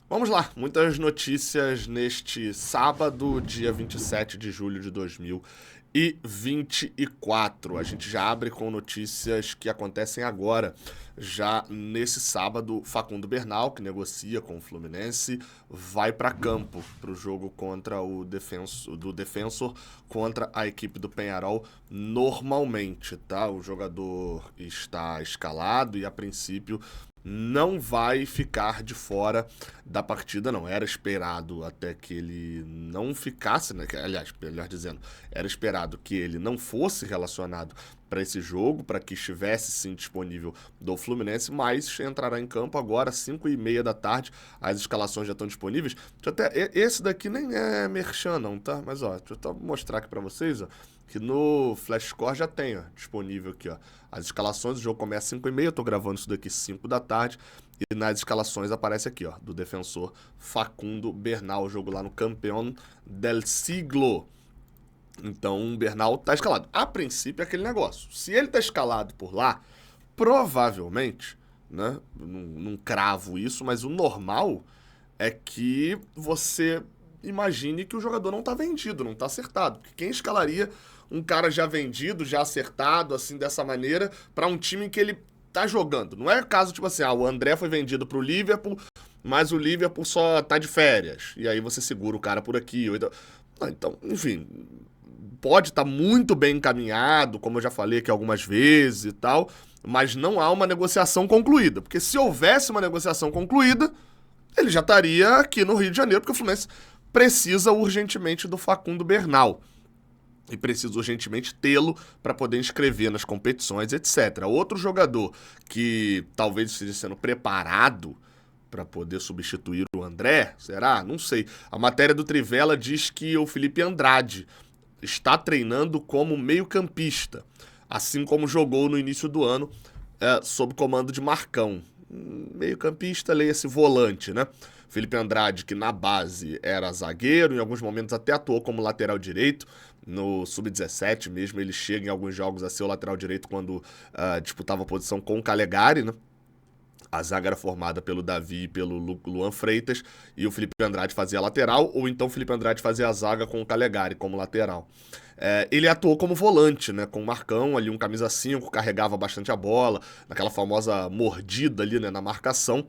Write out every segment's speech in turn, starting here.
Vamos lá, muitas notícias neste sábado, dia 27 de julho de 2024. A gente já abre com notícias que acontecem agora. Já nesse sábado, Facundo Bernal, que negocia com o Fluminense, vai para campo para o jogo contra o Defensor contra a equipe do Peñarol normalmente, tá? O jogador está escalado e a princípio não vai ficar de fora da partida, não. Era esperado até que ele não ficasse, né? Aliás, melhor dizendo, era esperado que ele não fosse relacionado para esse jogo, para que estivesse sim disponível do Fluminense, mas entrará em campo agora, 5h30 da tarde. As escalações já estão disponíveis. Esse daqui nem é merchan, não, tá? Mas ó, deixa eu mostrar aqui para vocês, ó, que no Flash Score já tem, ó, disponível aqui, ó, as escalações. O jogo começa às 5h30, eu tô gravando isso daqui 5 da tarde, e nas escalações aparece aqui, ó, do defensor Facundo Bernal, o jogo lá no Campeón del Siglo. Então o Bernal tá escalado. A princípio é aquele negócio, se ele tá escalado por lá, provavelmente, né, não cravo isso, mas o normal é que você imagine que o jogador não tá vendido, não tá acertado. Porque quem escalaria um cara já vendido, já acertado, assim, dessa maneira, pra um time que ele tá jogando? Não é caso, tipo assim, o André foi vendido pro Liverpool, mas o Liverpool só tá de férias. E aí você segura o cara por aqui. Então, enfim, pode estar muito bem encaminhado, como eu já falei aqui algumas vezes e tal, mas não há uma negociação concluída. Porque se houvesse uma negociação concluída, ele já estaria aqui no Rio de Janeiro, porque o Fluminense precisa urgentemente do Facundo Bernal. E precisa urgentemente tê-lo para poder inscrever nas competições, etc. Outro jogador que talvez esteja sendo preparado para poder substituir o André, será? Não sei. A matéria do Trivela diz que o Felipe Andrade está treinando como meio-campista, assim como jogou no início do ano, sob comando de Marcão. Meio-campista, leia-se volante, né? Felipe Andrade, que na base era zagueiro, em alguns momentos até atuou como lateral direito, no Sub-17 mesmo, ele chega em alguns jogos a ser o lateral direito quando disputava a posição com o Calegari, né? A zaga era formada pelo Davi e pelo Luan Freitas, e o Felipe Andrade fazia a lateral, ou então o Felipe Andrade fazia a zaga com o Calegari como lateral. Ele atuou como volante, né, com o Marcão ali, um camisa 5, carregava bastante a bola, naquela famosa mordida ali, né, na marcação,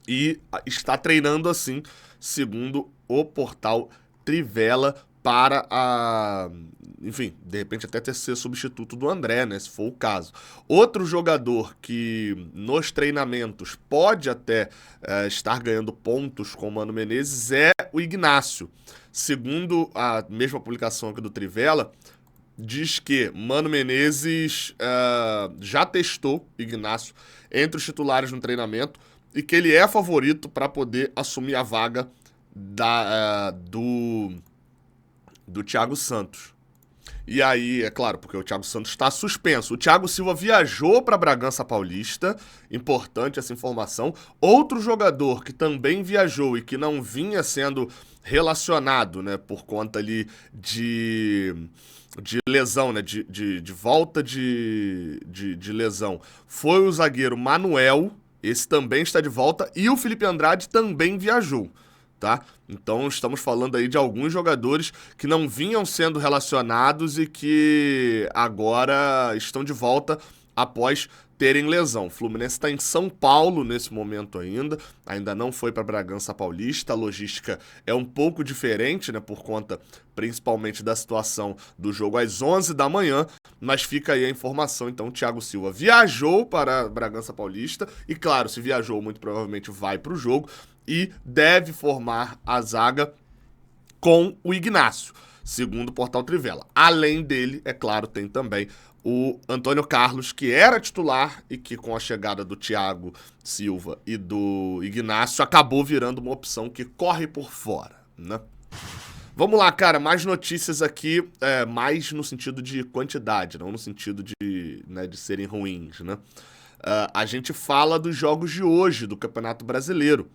e está treinando assim, segundo o portal Trivela, para enfim, de repente até ter ser substituto do André, né, se for o caso. Outro jogador que nos treinamentos pode até estar ganhando pontos com o Mano Menezes é o Ignacio. Segundo a mesma publicação aqui do Trivela, diz que Mano Menezes já testou Ignacio entre os titulares no treinamento e que ele é favorito para poder assumir a vaga do Thiago Santos. E aí, é claro, porque o Thiago Santos está suspenso. O Thiago Silva viajou para Bragança Paulista, importante essa informação. Outro jogador que também viajou e que não vinha sendo relacionado, né, por conta ali de lesão, né, de volta de lesão, foi o zagueiro Manuel. Esse também está de volta, e o Felipe Andrade também viajou. Tá? Então estamos falando aí de alguns jogadores que não vinham sendo relacionados e que agora estão de volta após terem lesão. O Fluminense está em São Paulo nesse momento ainda não foi para Bragança Paulista. A logística é um pouco diferente, né, por conta principalmente da situação do jogo às 11 da manhã, mas fica aí a informação. Então o Thiago Silva viajou para Bragança Paulista e, claro, se viajou, muito provavelmente vai para o jogo e deve formar a zaga com o Ignacio, segundo o portal Trivela. Além dele, é claro, tem também o Antônio Carlos, que era titular e que com a chegada do Thiago Silva e do Ignacio acabou virando uma opção que corre por fora, né? Vamos lá, cara, mais notícias aqui, mais no sentido de quantidade, não no sentido né, de serem ruins, né? A gente fala dos jogos de hoje do Campeonato Brasileiro.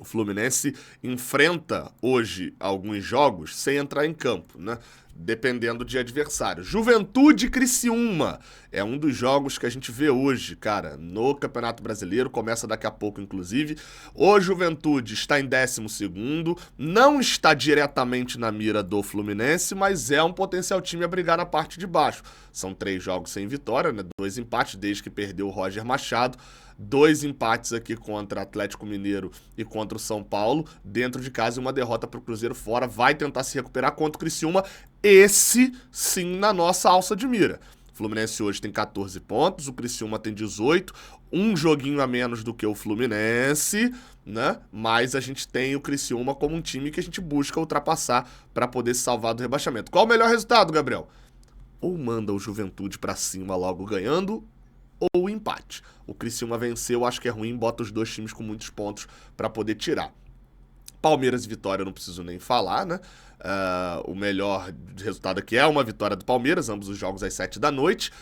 O Fluminense enfrenta hoje alguns jogos sem entrar em campo, né? dependendo de adversário. Juventude e Criciúma é um dos jogos que a gente vê hoje, cara, no Campeonato Brasileiro, começa daqui a pouco, inclusive. O Juventude está em 12º, não está diretamente na mira do Fluminense, mas é um potencial time a brigar na parte de baixo. São 3 jogos sem vitória, né? 2 empates desde que perdeu o Roger Machado. 2 empates aqui contra Atlético Mineiro e contra o São Paulo, dentro de casa, e uma derrota para o Cruzeiro fora. Vai tentar se recuperar contra o Criciúma, esse sim na nossa alça de mira. O Fluminense hoje tem 14 pontos, o Criciúma tem 18, um joguinho a menos do que o Fluminense, né? Mas a gente tem o Criciúma como um time que a gente busca ultrapassar para poder se salvar do rebaixamento. Qual o melhor resultado, Gabriel? Ou manda o Juventude para cima logo ganhando, ou empate. O Criciúma venceu, acho que é ruim, bota os 2 times com muitos pontos para poder tirar. Palmeiras e Vitória eu não preciso nem falar, né? O melhor resultado aqui é uma vitória do Palmeiras, ambos os jogos às 7 da noite.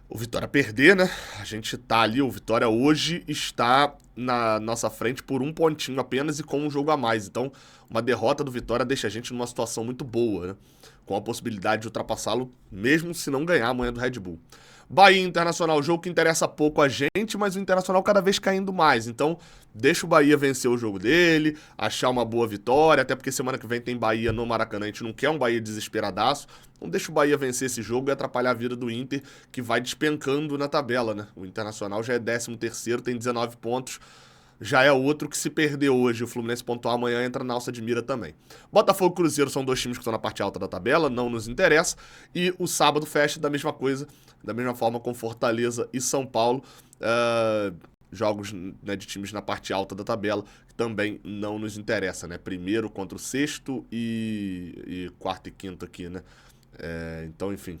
O Vitória perder, né? A gente tá ali, o Vitória hoje está na nossa frente por 1 pontinho apenas e com um jogo a mais. Então, uma derrota do Vitória deixa a gente numa situação muito boa, né? Com a possibilidade de ultrapassá-lo, mesmo se não ganhar amanhã do Red Bull. Bahia e Internacional, jogo que interessa pouco a gente, mas o Internacional cada vez caindo mais. Então, deixa o Bahia vencer o jogo dele, achar uma boa vitória, até porque semana que vem tem Bahia no Maracanã, a gente não quer um Bahia desesperadaço. Então, deixa o Bahia vencer esse jogo e atrapalhar a vida do Inter, que vai despencando na tabela, né? O Internacional já é 13º, tem 19 pontos. Já é outro que, se perder hoje, o Fluminense pontuar amanhã, entra na alça de mira também. Botafogo e Cruzeiro são 2 times que estão na parte alta da tabela, não nos interessa. E o sábado fecha da mesma coisa, da mesma forma com Fortaleza e São Paulo. Jogos, né, de times na parte alta da tabela, que também não nos interessa, né? Primeiro contra o sexto e quarto e quinto aqui, né? Então, enfim...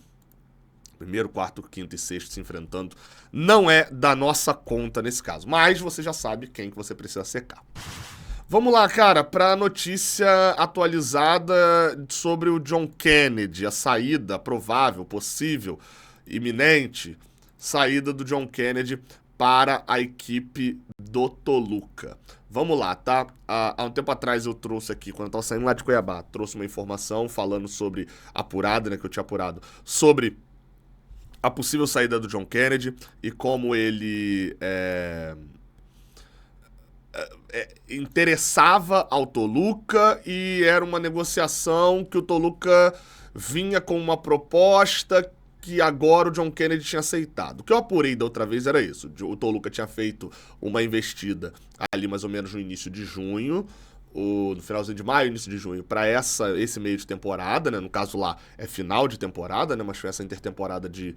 Primeiro, quarto, quinto e sexto se enfrentando. Não é da nossa conta nesse caso. Mas você já sabe quem que você precisa secar. Vamos lá, cara, para a notícia atualizada sobre o John Kennedy. A saída provável, possível, iminente. Saída do John Kennedy para a equipe do Toluca. Vamos lá, tá? Há um tempo atrás eu trouxe aqui, quando eu tava saindo lá de Cuiabá, trouxe uma informação falando sobre apurada, né, que eu tinha apurado, sobre a possível saída do John Kennedy e como ele interessava ao Toluca, e era uma negociação que o Toluca vinha com uma proposta que agora o John Kennedy tinha aceitado. O que eu apurei da outra vez era isso. O Toluca tinha feito uma investida ali mais ou menos no início de junho, no finalzinho de maio, início de junho, para esse meio de temporada, né? No caso lá é final de temporada, né? Mas foi essa intertemporada de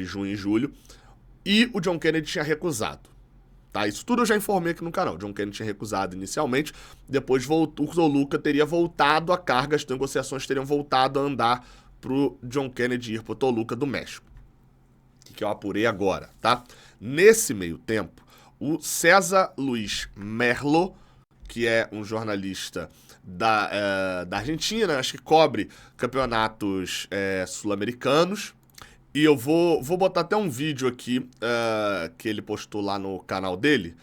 junho e julho. E o John Kennedy tinha recusado. Tá? Isso tudo eu já informei aqui no canal. O John Kennedy tinha recusado inicialmente, depois o Toluca teria voltado a carga, as negociações teriam voltado a andar pro John Kennedy ir pro Toluca do México. Que eu apurei agora, tá? Nesse meio tempo, o César Luiz Merlo, que é um jornalista da Argentina, acho que cobre campeonatos sul-americanos. E eu vou botar até um vídeo aqui que ele postou lá no canal dele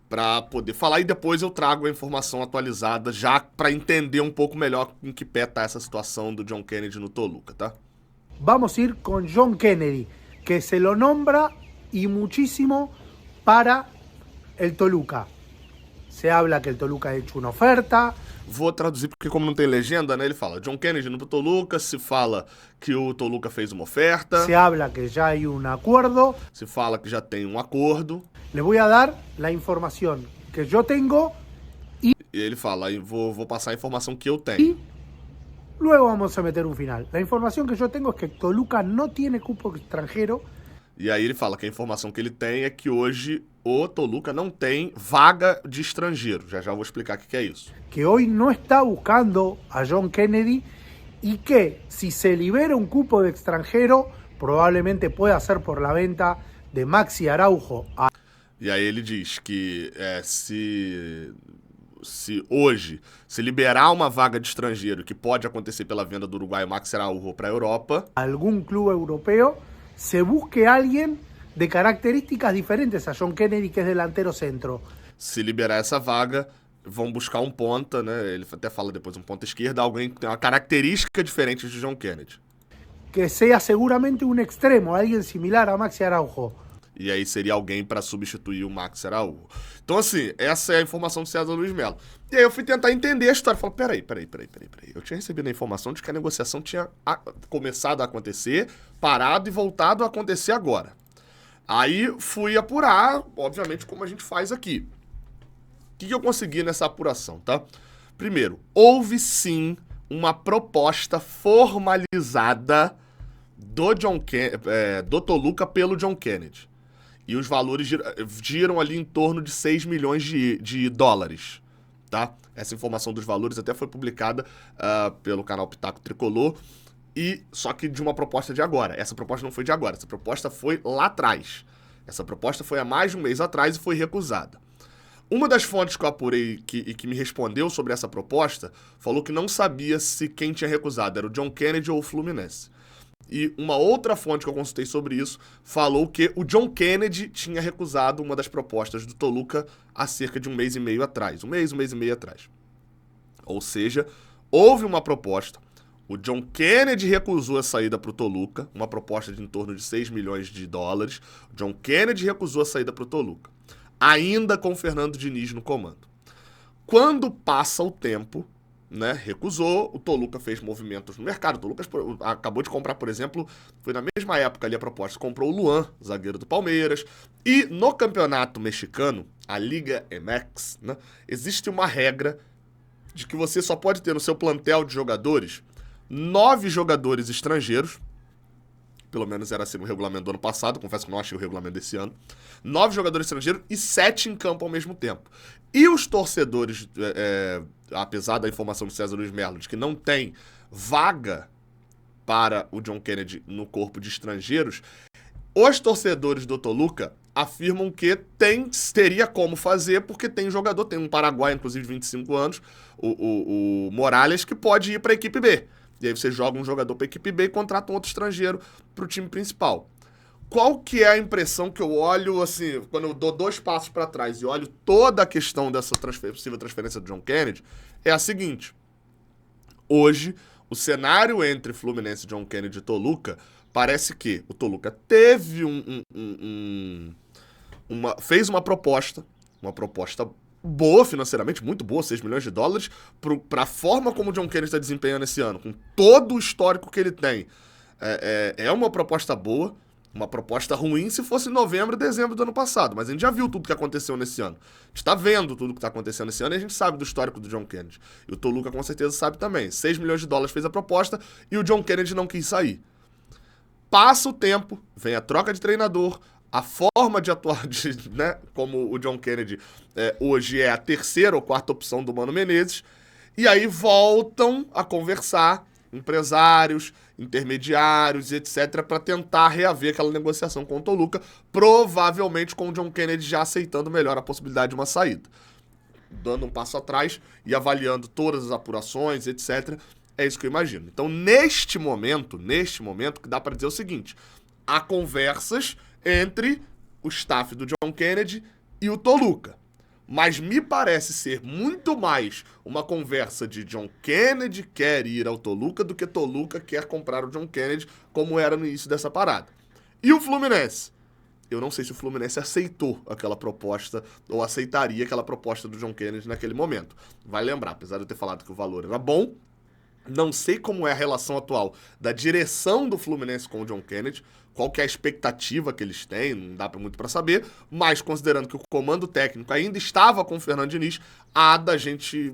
para poder falar, e depois eu trago a informação atualizada já para entender um pouco melhor em que pé tá essa situação do John Kennedy no Toluca, tá? Vamos a ir con John Kennedy, que se lo nombra y muchísimo para el Toluca. Se habla que el Toluca ha hecho una oferta. Vou traduzir porque, como não tem legenda, né, ele fala John Kennedy no Toluca, se fala que o Toluca fez uma oferta. Se habla que ya hay un acuerdo. Se fala que já tem um acordo. Le voy a dar la información que yo tengo e ele fala, vou passar a informação que eu tenho. Y luego vamos a meter un final. La información que yo tengo es que Toluca no tiene cupo extranjero. E aí ele fala que a informação que ele tem é que hoje o Toluca não tem vaga de estrangeiro. Já vou explicar o que é isso. Que hoy no está buscando a John Kennedy y que si se libera un cupo de extranjero, probablemente pueda ser por la venta de Maxi Araujo. E aí ele diz que se hoje se liberar uma vaga de estrangeiro, que pode acontecer pela venda do uruguaio Maxi Araujo para a Europa, algum clube europeu se busque alguien de características diferentes a John Kennedy, que es delantero centro. Se liberar essa vaga, vão buscar um ponta, né? Ele até fala depois um ponta esquerda, alguém que tem uma característica diferente de John Kennedy. Que sea seguramente un extremo, alguien similar a Maxi Araujo. E aí seria alguém para substituir o Max Araújo. Então, assim, essa é a informação do César Luiz Melo. E aí eu fui tentar entender a história. Falei, peraí. Eu tinha recebido a informação de que a negociação tinha começado a acontecer, parado e voltado a acontecer agora. Aí fui apurar, obviamente, como a gente faz aqui. O que eu consegui nessa apuração, tá? Primeiro, houve sim uma proposta formalizada do Toluca pelo John Kennedy. E os valores giram ali em torno de 6 milhões de dólares, tá? Essa informação dos valores até foi publicada pelo canal Pitaco Tricolor, só que de uma proposta de agora. Essa proposta não foi de agora, essa proposta foi lá atrás. Essa proposta foi há mais de um mês atrás e foi recusada. Uma das fontes que eu apurei e que me respondeu sobre essa proposta falou que não sabia se quem tinha recusado era o John Kennedy ou o Fluminense. E uma outra fonte que eu consultei sobre isso falou que o John Kennedy tinha recusado uma das propostas do Toluca há cerca de um mês e meio atrás. Um mês e meio atrás. Ou seja, houve uma proposta, o John Kennedy recusou a saída para o Toluca, uma proposta de em torno de 6 milhões de dólares. O John Kennedy recusou a saída para o Toluca, ainda com o Fernando Diniz no comando. Quando passa o tempo, né, recusou, o Toluca fez movimentos no mercado. O Toluca acabou de comprar, por exemplo, foi na mesma época ali a proposta, comprou o Luan, zagueiro do Palmeiras. E no campeonato mexicano, a Liga MX, né, existe uma regra de que você só pode ter no seu plantel de jogadores 9 jogadores estrangeiros. Pelo menos era assim no regulamento do ano passado, confesso que não achei o regulamento desse ano. 9 jogadores estrangeiros e 7 em campo ao mesmo tempo. E os torcedores, apesar da informação do César Luiz Melo de que não tem vaga para o John Kennedy no corpo de estrangeiros, os torcedores do Toluca afirmam que teria como fazer, porque tem jogador, tem um paraguaio, inclusive de 25 anos, o Morales, que pode ir para a equipe B. E aí você joga um jogador para a equipe B e contrata um outro estrangeiro para o time principal. Qual que é a impressão que eu olho, assim, quando eu dou 2 passos para trás e olho toda a questão dessa possível transferência do John Kennedy, é a seguinte. Hoje, o cenário entre Fluminense, John Kennedy e Toluca, parece que o Toluca teve fez uma proposta boa financeiramente, muito boa, 6 milhões de dólares, para a forma como o John Kennedy está desempenhando esse ano, com todo o histórico que ele tem. É uma proposta boa, uma proposta ruim se fosse em novembro, dezembro do ano passado, mas a gente já viu tudo que aconteceu nesse ano. A gente está vendo tudo que está acontecendo nesse ano e a gente sabe do histórico do John Kennedy. E o Toluca com certeza sabe também. 6 milhões de dólares fez a proposta e o John Kennedy não quis sair. Passa o tempo, vem a troca de treinador, a forma de atuar, né, como o John Kennedy hoje é a 3ª ou 4ª opção do Mano Menezes, e aí voltam a conversar empresários, intermediários, etc., para tentar reaver aquela negociação com o Toluca, provavelmente com o John Kennedy já aceitando melhor a possibilidade de uma saída. Dando um passo atrás e avaliando todas as apurações, etc., é isso que eu imagino. Então, neste momento, que dá para dizer o seguinte, há conversas entre o staff do John Kennedy e o Toluca. Mas me parece ser muito mais uma conversa de John Kennedy quer ir ao Toluca do que Toluca quer comprar o John Kennedy, como era no início dessa parada. E o Fluminense? Eu não sei se o Fluminense aceitou aquela proposta ou aceitaria aquela proposta do John Kennedy naquele momento. Vai lembrar, apesar de eu ter falado que o valor era bom, não sei como é a relação atual da direção do Fluminense com o John Kennedy, qual que é a expectativa que eles têm, não dá muito para saber, mas considerando que o comando técnico ainda estava com o Fernando Diniz,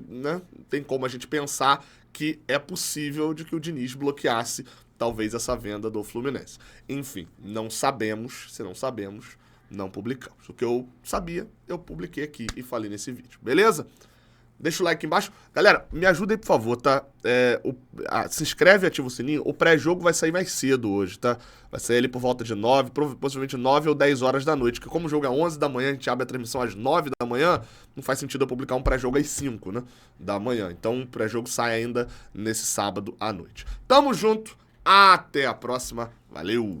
né, tem como a gente pensar que é possível de que o Diniz bloqueasse talvez essa venda do Fluminense. Enfim, não sabemos, se não sabemos, não publicamos. O que eu sabia, eu publiquei aqui e falei nesse vídeo, beleza? Deixa o like aqui embaixo. Galera, me ajuda aí, por favor, tá? Se inscreve e ativa o sininho. O pré-jogo vai sair mais cedo hoje, tá? Vai sair ali por volta de 9, possivelmente 9 ou 10 horas da noite. Porque como o jogo é 11 da manhã, a gente abre a transmissão às 9 da manhã, não faz sentido eu publicar um pré-jogo às 5, né? Da manhã. Então o pré-jogo sai ainda nesse sábado à noite. Tamo junto. Até a próxima. Valeu!